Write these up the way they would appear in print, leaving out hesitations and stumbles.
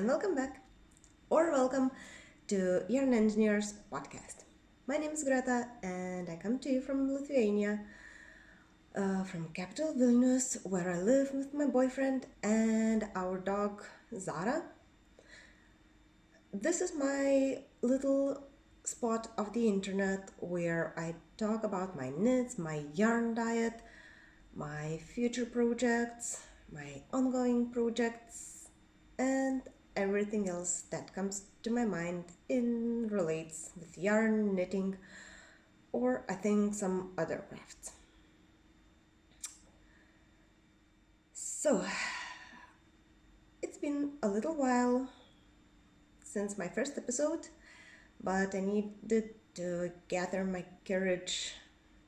and welcome back, or welcome to Yarn Engineers podcast. My name is Greta, and I come to you from Lithuania, from capital Vilnius, where I live with my boyfriend and our dog Zara. This is my little spot of the internet where I talk about my knits, my yarn diet, my future projects, my ongoing projects, and everything else that comes to my mind in relates with yarn, knitting, or I think some other crafts. So, it's been a little while since my first episode, but I needed to gather my courage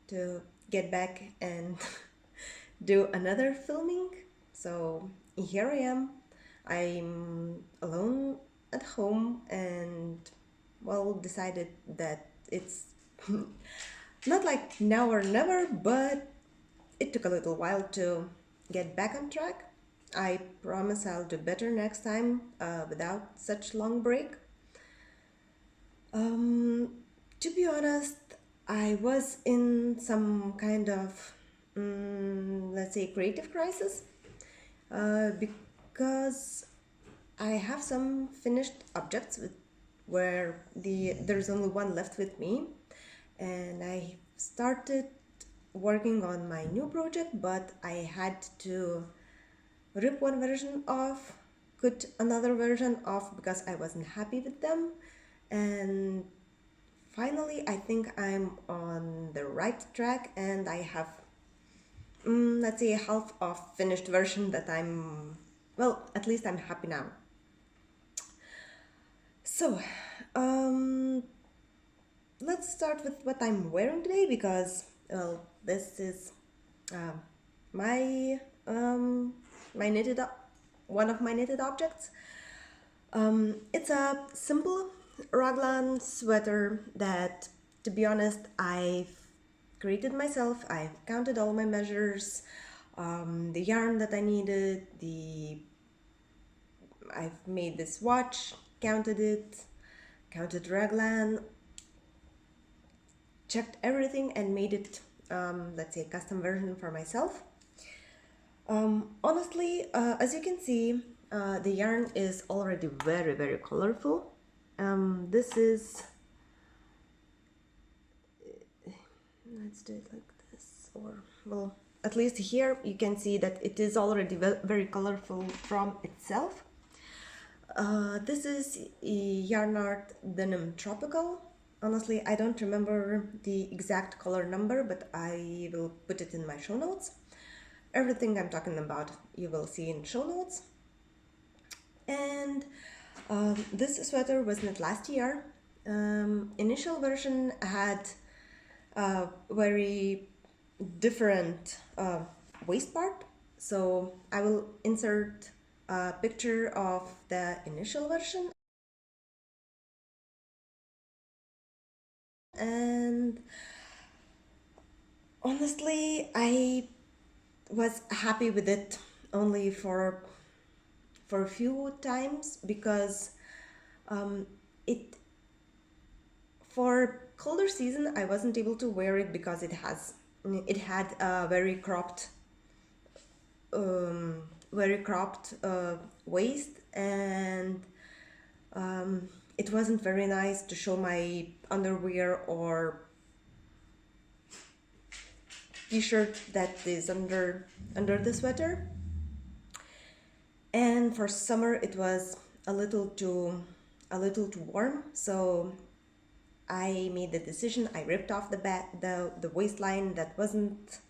to get back and do another filming. So here I am. I'm alone at home and decided that it's not like now or never, but it took a little while to get back on track. I promise I'll do better next time without such long break. To be honest, I was in some kind of, let's say, creative crisis because I have some finished objects where there's only one left with me, and I started working on my new project, but I had to rip one version off, cut another version off because I wasn't happy with them, and finally I think I'm on the right track and I have let's say half of finished version that at least I'm happy now. So let's start with what I'm wearing today because this is my one of my knitted objects. It's a simple raglan sweater that, to be honest, I've created myself. I've counted all my measures, the yarn that I needed, I've made this watch, counted it, counted raglan, checked everything and made it, let's say, a custom version for myself. Honestly, as you can see, the yarn is already very, very colorful. This is, let's do it like this, or at least here you can see that it is already very colorful from itself. This is Yarn Art Denim Tropical. Honestly, I don't remember the exact color number, but I will put it in my show notes. Everything I'm talking about you will see in show notes. And this sweater was knit last year. Initial version had a very different waist part, so I will insert a picture of the initial version. And honestly, I was happy with it only for a few times because it for colder season I wasn't able to wear it because it had a very cropped waist, and it wasn't very nice to show my underwear or t-shirt that is under the sweater. And for summer it was a little too warm, so I made the decision. I ripped off the waistline that wasn't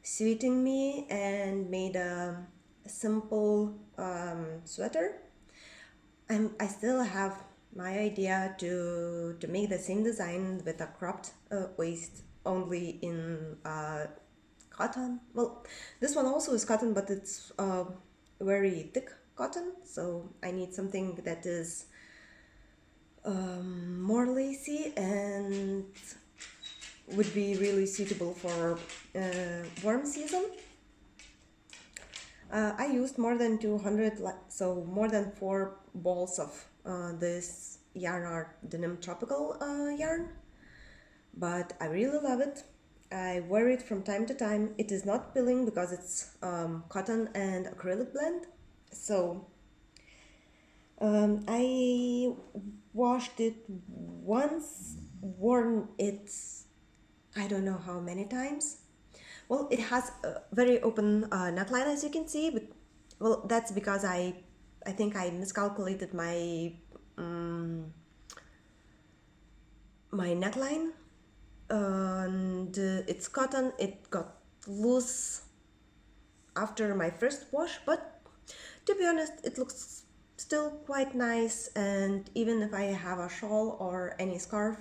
suiting me and made a simple sweater. I still have my idea to make the same design with a cropped waist, only in cotton. Well, this one also is cotton, but it's very thick cotton, so I need something that is more lacy and would be really suitable for warm season. I used more than 200, so more than 4 balls of this yarn art denim tropical yarn, but I really love it. I wear it from time to time. It is not pilling because it's cotton and acrylic blend. So I washed it once, worn it I don't know how many times. Well, it has a very open neckline, as you can see, but well, that's because I think I miscalculated my neckline, and it's cotton. It got loose after my first wash, but to be honest, it looks still quite nice. And even if I have a shawl or any scarf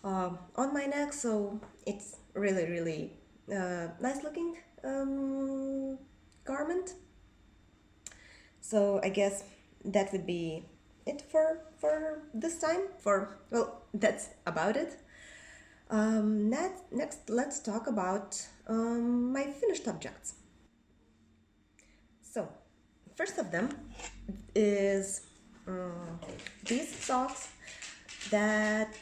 on my neck, so it's really nice looking garment. So I guess that would be it for this time. Well, that's about it. Next, let's talk about my finished objects. So, first of them is these socks that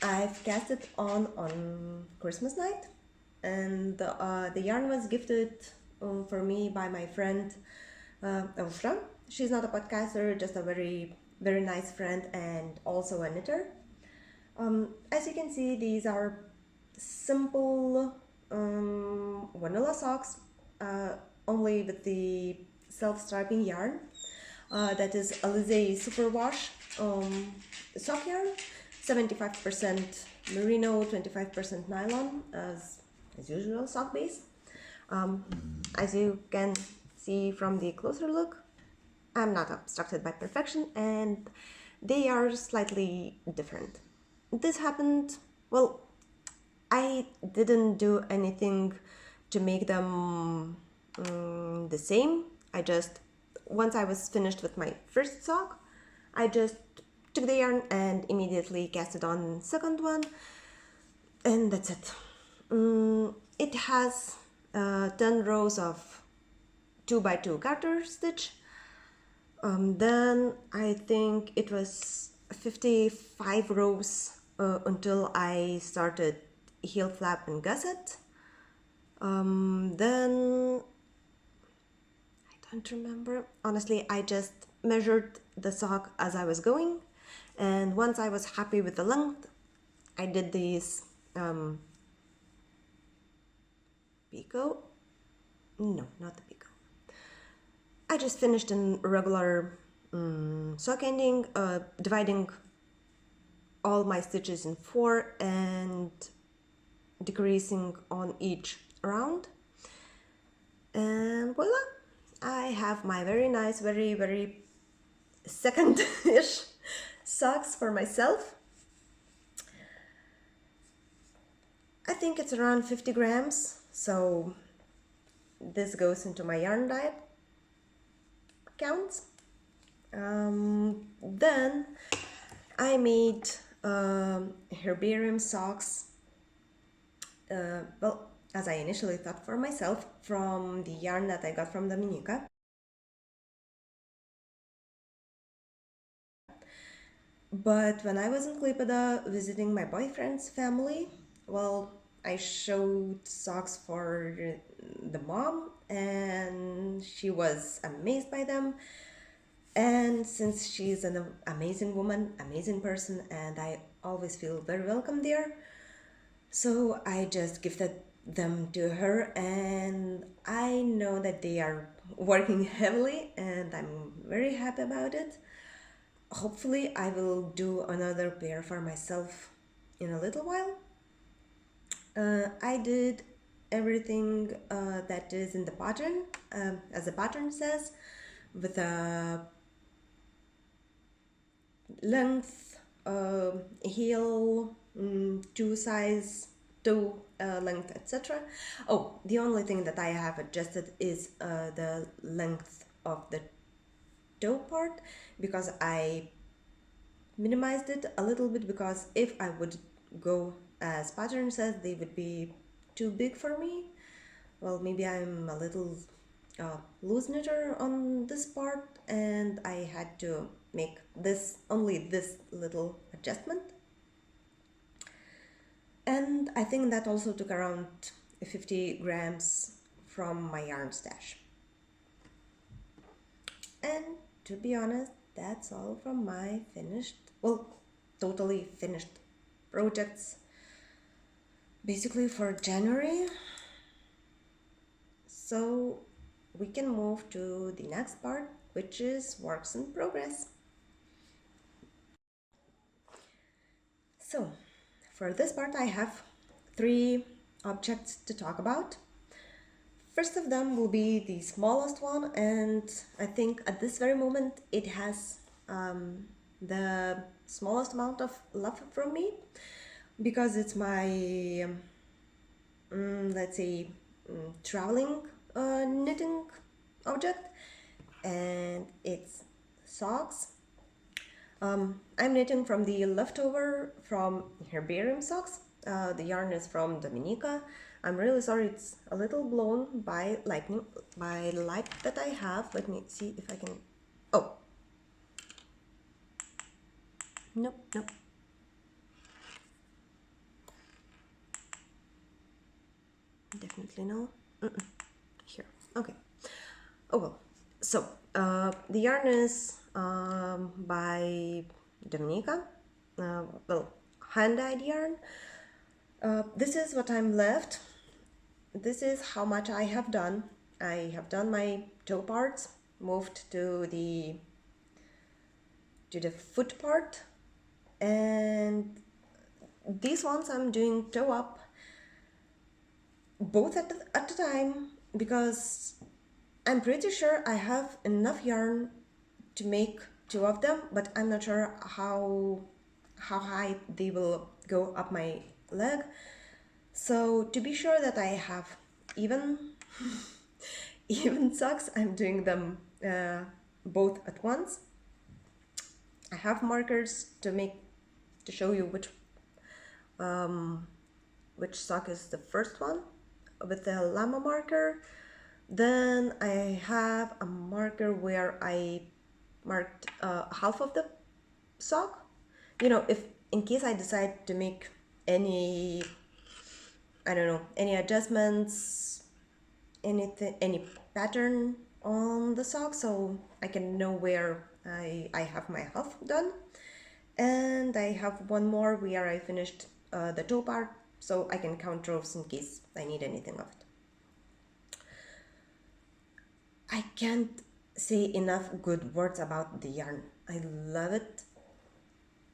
I've casted on Christmas night, and the yarn was gifted for me by my friend Elfra. She's not a podcaster, just a very nice friend and also a knitter. As you can see, these are simple vanilla socks, only with the self-striping yarn. That is Alizé Superwash sock yarn, 75% merino, 25% nylon, as usual sock base. As you can see from the closer look, I'm not obstructed by perfection, and they are slightly different. This happened, well, I didn't do anything to make them the same. Once I was finished with my first sock, I just took the yarn and immediately cast it on second one, and that's it. It has 10 rows of 2x2 garter stitch. Then I think it was 55 rows until I started heel flap and gusset. Then I don't remember. Honestly, I just measured the sock as I was going, and once I was happy with the length, I did these picot. No, not the picot. I just finished in regular sock ending, dividing all my stitches in 4 and decreasing on each round, and voila, I have my very nice, very second-ish socks for myself. I think it's around 50 grams, so this goes into my yarn diet counts. Then I made herbarium socks, well, as I initially thought, for myself, from the yarn that I got from Dominica. But when I was in Klaipėda visiting my boyfriend's family, well, I showed socks for the mom, and she was amazed by them. And since she's an amazing woman, amazing person, and I always feel very welcome there, so I just gifted them to her, and I know that they are working heavily, and I'm very happy about it. Hopefully I will do another pair for myself in a little while. I did everything that is in the pattern, as the pattern says, with a length, heel, toe size, toe length, etc. Oh, the only thing that I have adjusted is the length of the toe part, because I minimized it a little bit, because if I would go as pattern says, they would be too big for me. Well, maybe I'm a little loose knitter on this part, and I had to make only this little adjustment. And I think that also took around 50 grams from my yarn stash. And to be honest, that's all from my totally finished projects, basically for January. So we can move to the next part, which is works in progress. So for this part, I have 3 objects to talk about. First of them will be the smallest one, and I think at this very moment it has the smallest amount of love from me, because it's my, let's say, traveling knitting object, and it's socks. I'm knitting from the leftover from Herbarium socks. The yarn is from Dominica. I'm really sorry it's a little blown by light that I have. Let me see if I can. Oh, nope. Definitely no. Here, okay. Oh well. So the yarn is by Dominica. Hand-dyed yarn. This is what I'm left. This is how much I have done. I have done my toe parts, moved to the foot part, and these ones I'm doing toe up, both at the time, because I'm pretty sure I have enough yarn to make 2 of them, but I'm not sure how high they will go up my leg. So to be sure that I have even socks, I'm doing them both at once. I have markers to show you which sock is the first one with the llama marker. Then I have a marker where I marked half of the sock. You know, if in case I decide to make any, I don't know, any adjustments, any pattern on the sock, so I can know where I have my half done. And I have one more where I finished the toe part, so I can count rows in case I need anything of it. I can't say enough good words about the yarn. I love it.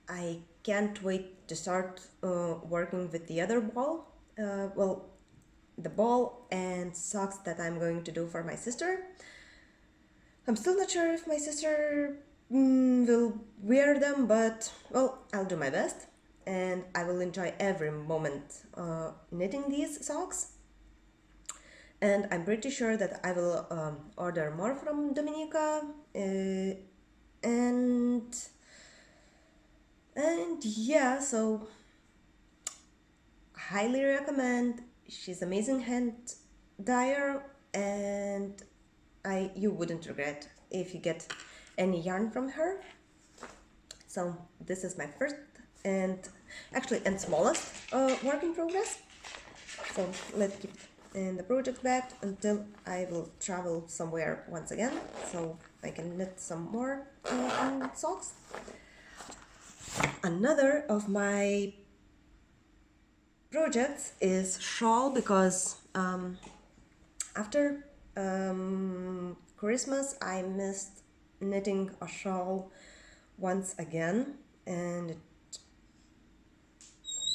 I can't wait to start working with the other ball. The ball and socks that I'm going to do for my sister. I'm still not sure if my sister will wear them, but well, I'll do my best, and I will enjoy every moment knitting these socks. And I'm pretty sure that I will order more from Dominica, and yeah, so highly recommend. She's amazing hand dyer, and you wouldn't regret if you get any yarn from her. So this is my first and smallest work in progress. So let's keep in the project bag until I will travel somewhere once again, so I can knit some more socks. Another of my projects is shawl, because after Christmas I missed knitting a shawl once again, and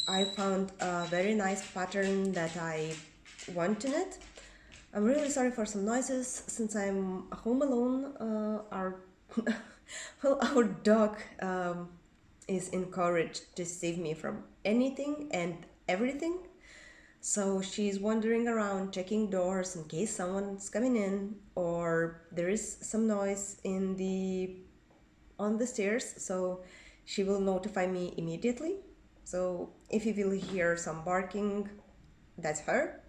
I found a very nice pattern that I want to knit. I'm really sorry for some noises since I'm home alone. Our dog is encouraged to save me from anything and everything. So she's wandering around checking doors in case someone's coming in or there is some noise on the stairs, so she will notify me immediately. So if you will hear some barking, that's her.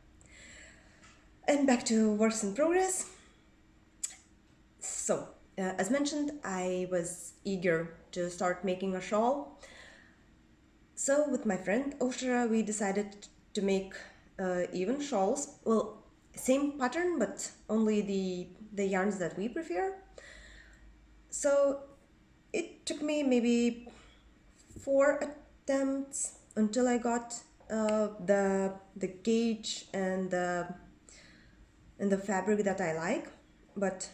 And back to works in progress. So, as mentioned, I was eager to start making a shawl. So, with my friend Oshra, we decided to make even shawls. Well, same pattern, but only the yarns that we prefer. So, it took me maybe 4 attempts until I got the gauge and the fabric that I like. But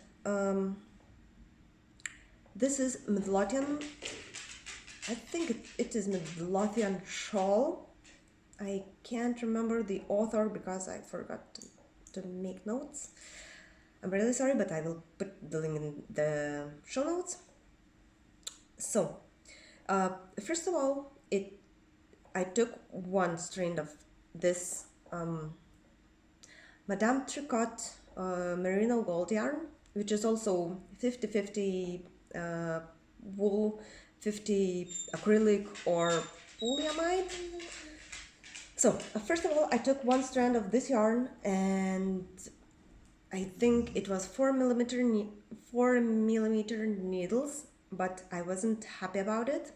this is Midlothian. I think it is Midlothian shawl. I can't remember the author because I forgot to make notes. I'm really sorry, but I will put the link in the show notes. So, first of all, I took one strand of this Madame Tricot merino gold yarn, which is also 50-50 wool, 50 acrylic or polyamide. So first of all, I took one strand of this yarn, and I think it was 4mm needles, but I wasn't happy about it.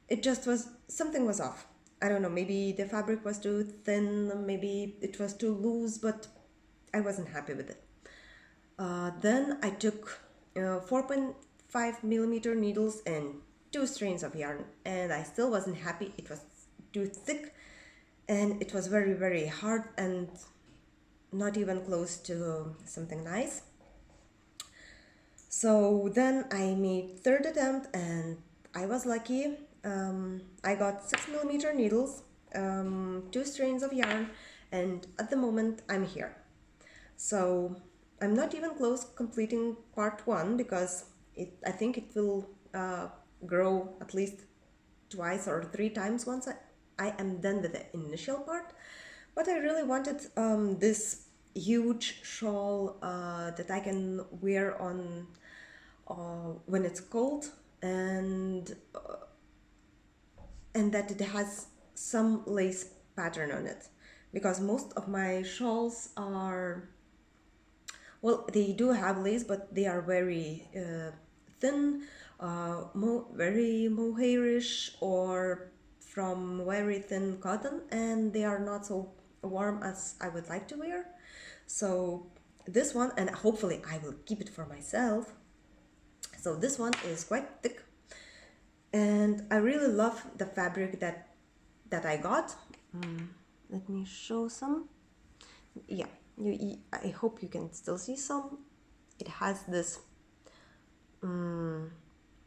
It just was, something was off. I don't know, maybe the fabric was too thin, maybe it was too loose, but I wasn't happy with it. Then I took 4.5mm needles and 2 strands of yarn, and I still wasn't happy. It was too thick, and it was very, very hard and not even close to something nice. So then I made third attempt, and I was lucky. I got 6mm needles, 2 strands of yarn, and at the moment I'm here. So I'm not even close completing part 1 because I think it will grow at least twice or 3 times once I am done with the initial part. But I really wanted this huge shawl that I can wear on when it's cold, and that it has some lace pattern on it, because most of my shawls are, well, they do have lace, but they are very thin, very mohairish, or from very thin cotton, and they are not so warm as I would like to wear. So this one, and hopefully I will keep it for myself. So this one is quite thick, and I really love the fabric that I got. Let me show some. Yeah, I hope you can still see some. It has this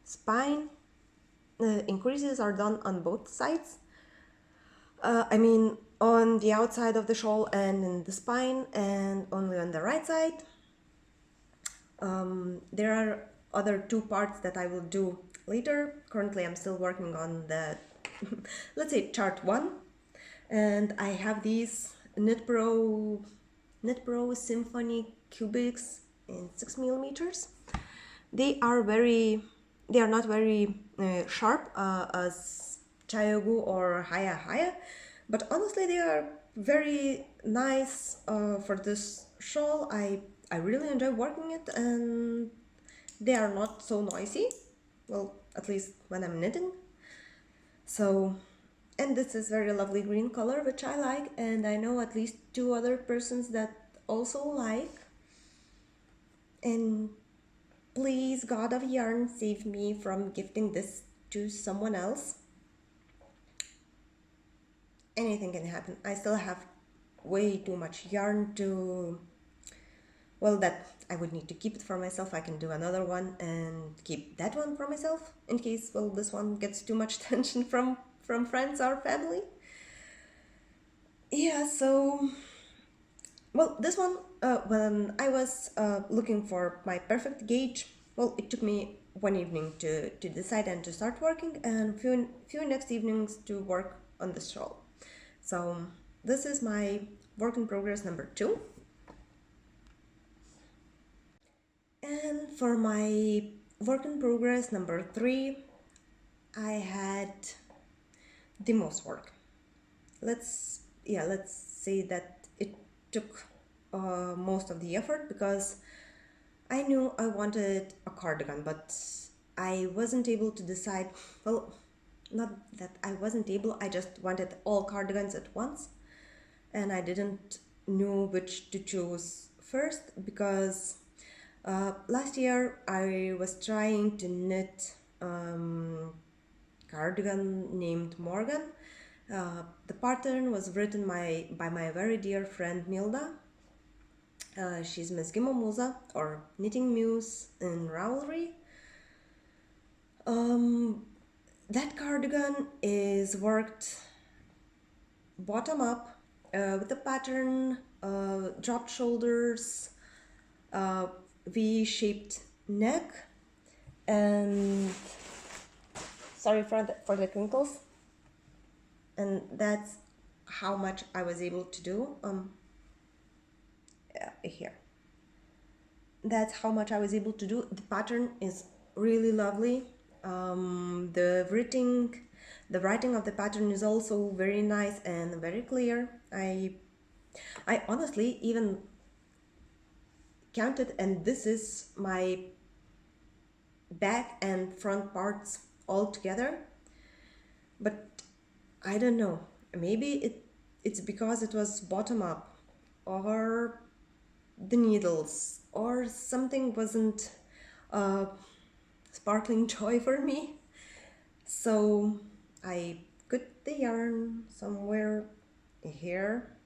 spine. Increases are done on both sides. I mean, on the outside of the shawl and in the spine, and only on the right side. There are other 2 parts that I will do later. Currently I'm still working on the let's say chart 1, and I have these Knitpro Symphony Cubics in 6mm. They are not very sharp as Chayogu or Haya Haya, but honestly they are very nice for this shawl. I really enjoy working it, and they are not so noisy, well, at least when I'm knitting. So, and this is very lovely green color, which I like, and I know at least 2 other persons that also like. And please, God of Yarn, save me from gifting this to someone else. Anything can happen. I still have way too much yarn to, well, that I would need to keep it for myself. I can do another one and keep that one for myself in case, well, this one gets too much attention from friends or family. Yeah, so, well, this one, when I was looking for my perfect gauge, well, it took me one evening to decide and to start working, and few next evenings to work on this shawl. So this is my work in progress number 2. And for my work in progress number 3, I had the most work. Let's say that it took most of the effort, because I knew I wanted a cardigan, but I wasn't able to decide. Well, not that I wasn't able, I just wanted all cardigans at once, and I didn't know which to choose first because last year I was trying to knit cardigan named Morgan. The pattern was written by my very dear friend Milda. She's Miss Musa, or Knitting Muse in Ravelry. That cardigan is worked bottom up with the pattern, dropped shoulders, V-shaped neck, and sorry for the crinkles. And that's how much I was able to do. Here. That's how much I was able to do. The pattern is really lovely. The writing of the pattern is also very nice and very clear. I honestly even counted, and this is my back and front parts all together. But I don't know, maybe it's because it was bottom up, or the needles, or something wasn't sparkling joy for me. So I put the yarn somewhere here.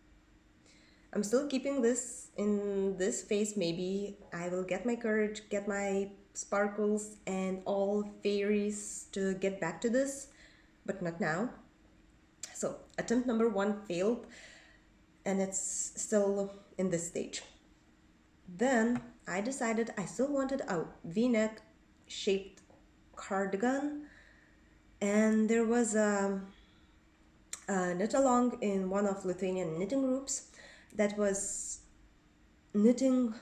I'm still keeping this in this phase. Maybe I will get my courage, get my sparkles and all fairies to get back to this, but not now. So attempt number 1 failed, and it's still in this stage. Then I decided I still wanted a V-neck shaped cardigan, and there was a knit along in one of Lithuanian knitting groups that was knitting,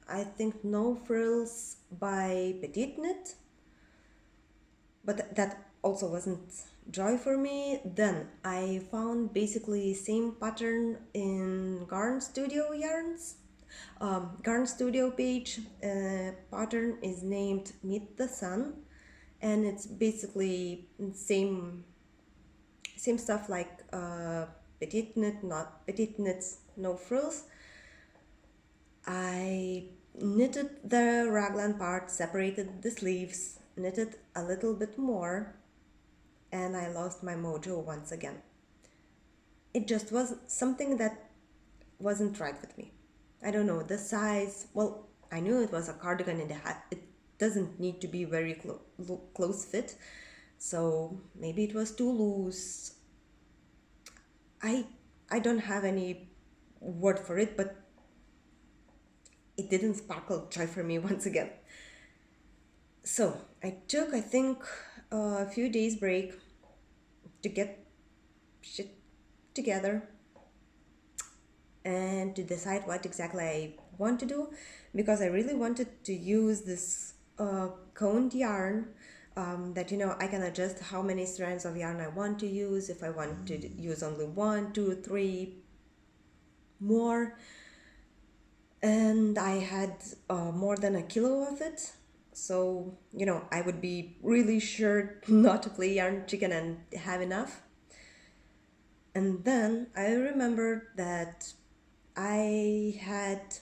I think, No Frills by Petite Knit, but that also wasn't joy for me. Then I found basically same pattern in Garn Studio yarns. Garn Studio page pattern is named Meet the Sun, and it's basically same stuff like Petite Knit, not Petite Knits, No Frills. I knitted the raglan part, separated the sleeves, knitted a little bit more, and I lost my mojo once again. It just was something that wasn't right with me. I don't know, the size, well, I knew it was a cardigan and it doesn't need to be very close fit, so maybe it was too loose. I don't have any word for it, but it didn't sparkle joy for me once again. So I took, I think, a few days break to get shit together and to decide what exactly I want to do, because I really wanted to use this coned yarn that, you know, I can adjust how many strands of yarn I want to use, if I want to use only 1, 2, 3 more. And I had more than a kilo of it, so, you know, I would be really sure not to play yarn chicken and have enough. And then I remembered that I had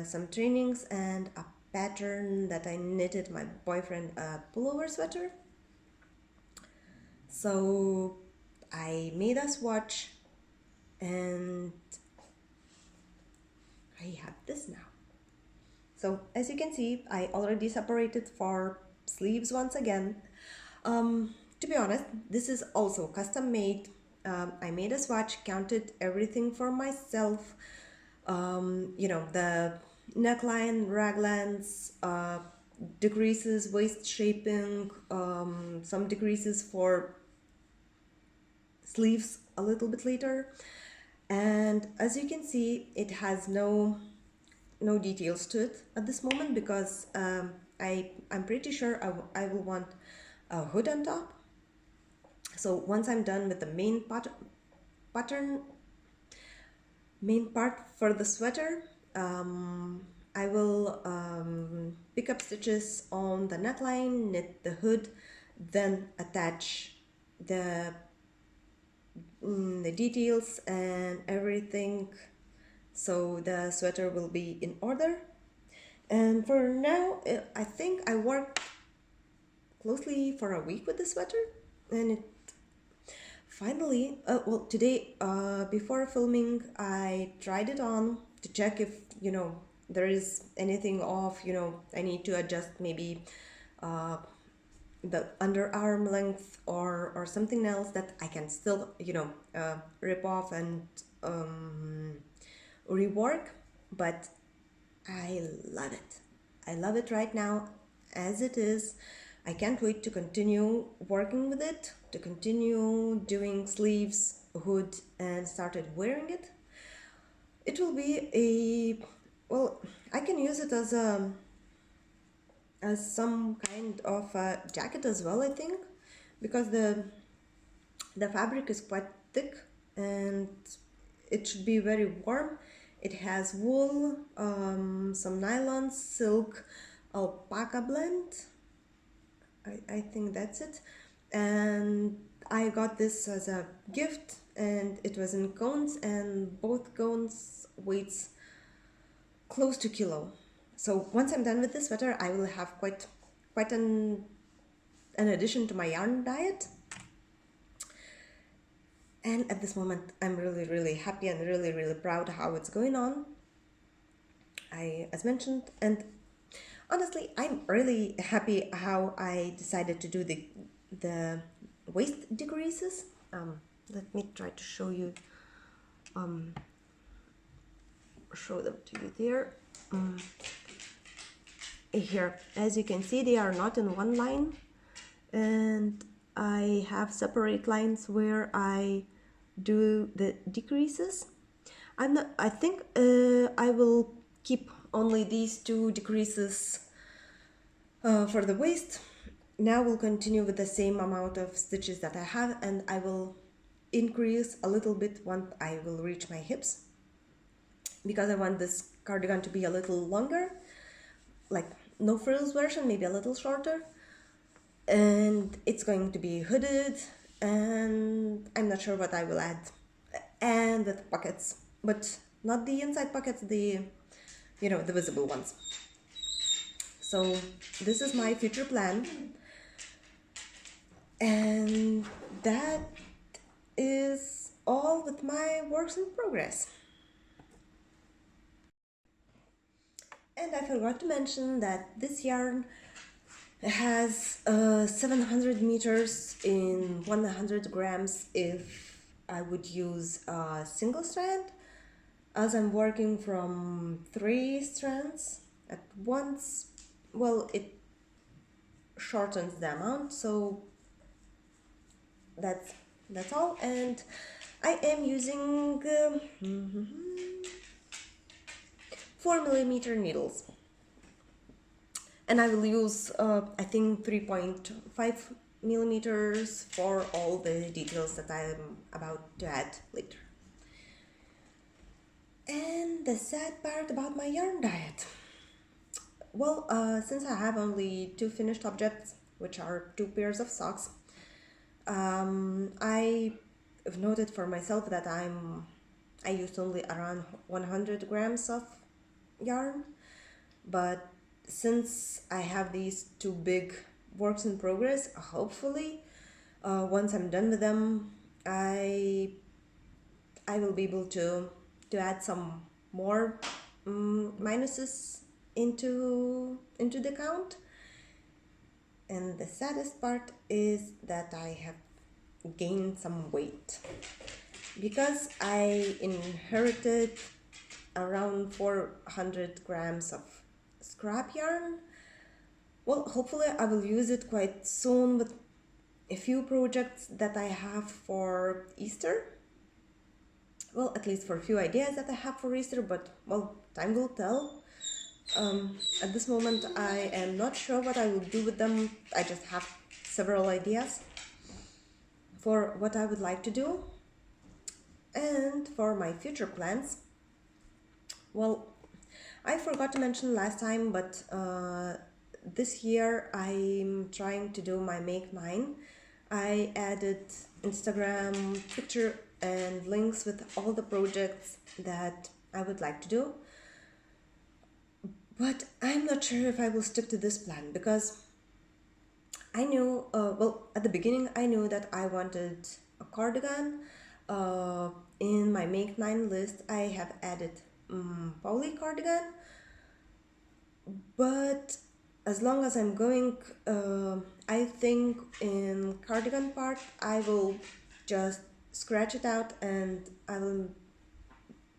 some trainings and a pattern that I knitted my boyfriend a pullover sweater. So I made a swatch, and I have this now. So as you can see, I already separated for sleeves once again. To be honest, this is also custom made. I made a swatch, counted everything for myself. You know, the neckline, raglans, decreases, waist shaping, some decreases for sleeves a little bit later. And as you can see, it has no details to it at this moment, because I'm pretty sure I will want a hood on top. So once I'm done with the main part for the sweater, I will pick up stitches on the neckline, knit the hood, then attach the details and everything so the sweater will be in order. And for now, I think I worked closely for a week with the sweater, and it finally, well, today before filming, I tried it on to check if, you know, there is anything off, you know, I need to adjust maybe the underarm length or something else that I can still, you know, rip off and rework. But I love it. I love it right now as it is. I can't wait to continue working with it, to continue doing sleeves, hood, and started wearing it. It will be a, well, I can use it as some kind of a jacket as well, I think, because the fabric is quite thick and it should be very warm. It has wool, some nylon, silk, alpaca blend. I think that's it. And I got this as a gift, and it was in cones, and both cones weights close to kilo. So once I'm done with this sweater, I will have quite an addition to my yarn diet. And at this moment, I'm really happy and really proud how it's going on. As mentioned, and honestly, I'm really happy how I decided to do the waist decreases. Let me try to show you, show them to you there. Here, as you can see, they are not in one line, and I have separate lines where I do the decreases. I think I will keep only these two decreases for the waist. Now we'll continue with the same amount of stitches that I have, and I will increase a little bit once I will reach my hips, because I want this cardigan to be a little longer, like no frills version, maybe a little shorter, and it's going to be hooded, and I'm not sure what I will add, and with pockets, but not the inside pockets, the, you know, the visible ones. So this is my future plan, and that is all with my works in progress. And I forgot to mention that this yarn has 700 meters in 100 grams if I would use a single strand. As I'm working from 3 strands at once, well, it shortens the amount, so that's all. And I am using 4mm needles, and I will use I think 3.5 millimeters for all the details that I'm about to add later. And the sad part about my yarn diet, well, since I have only 2 finished objects, which are 2 pairs of socks, I have noted for myself that I used only around 100 grams of yarn, but since I have these 2 big works in progress, hopefully once I'm done with them, I will be able to add some more minuses into the count. And the saddest part is that I have gained some weight, because I inherited around 400 grams of scrap yarn. Well, hopefully I will use it quite soon with a few projects that I have for Easter. Well, at least for a few ideas that I have for Easter, but well, time will tell. At this moment, I am not sure what I will do with them. I just have several ideas for what I would like to do. And for my future plans, well, I forgot to mention last time, but this year I'm trying to do my Make Mine. I added Instagram, Twitter, and links with all the projects that I would like to do. But I'm not sure if I will stick to this plan because I knew, at the beginning, I knew that I wanted a cardigan. In my Make 9 list, I have added Pauli cardigan, but as long as I'm going, I think in cardigan part, I will just scratch it out and I will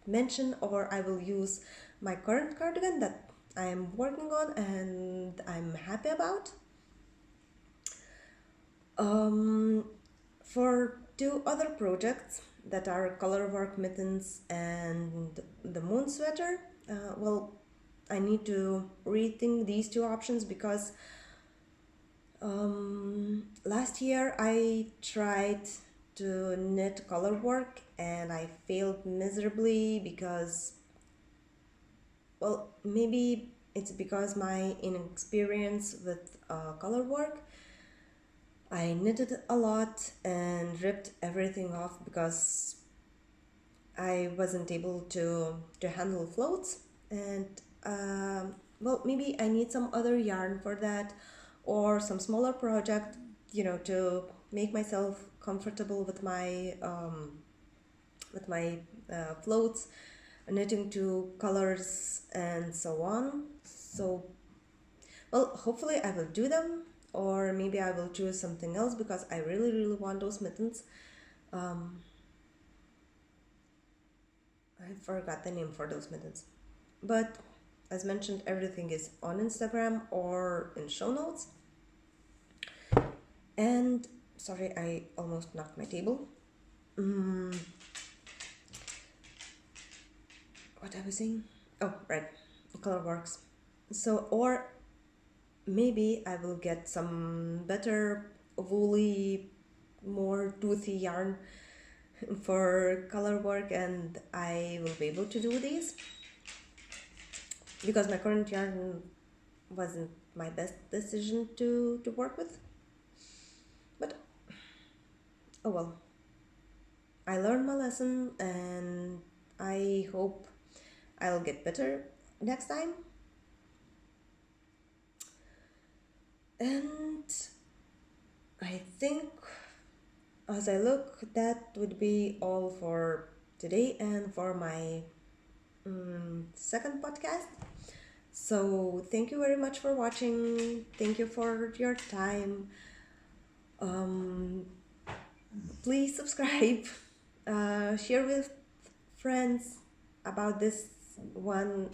mention or I will use my current cardigan that I am working on and I'm happy about. For two other projects that are colorwork mittens and the moon sweater, I need to rethink these two options because last year I tried to knit colorwork and I failed miserably because, maybe it's because my inexperience with colorwork. I knitted a lot and ripped everything off because I wasn't able to handle floats, and maybe I need some other yarn for that or some smaller project, to make myself comfortable with my floats, knitting to colors and so on. So hopefully I will do them, or maybe I will choose something else because I really, really want those mittens. I forgot the name for those mittens. But as mentioned, everything is on Instagram or in show notes. And sorry, I almost knocked my table. What I was saying? Oh, right. Colorworks. So, or maybe I will get some better woolly, more toothy yarn for color work and I will be able to do these because my current yarn wasn't my best decision to work with. But oh well, I learned my lesson and I hope I'll get better next time. And I think as I look, that would be all for today and for my second podcast. So thank you very much for watching. Thank you for your time. Please subscribe, share with friends about this one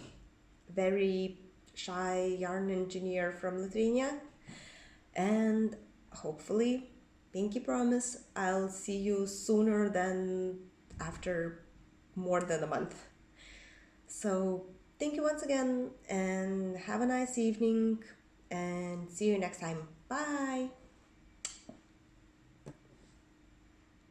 very shy yarn engineer from Lithuania, and hopefully, pinky promise, I'll see you sooner than after more than a month. So thank you once again and have a nice evening and see you next time. Bye.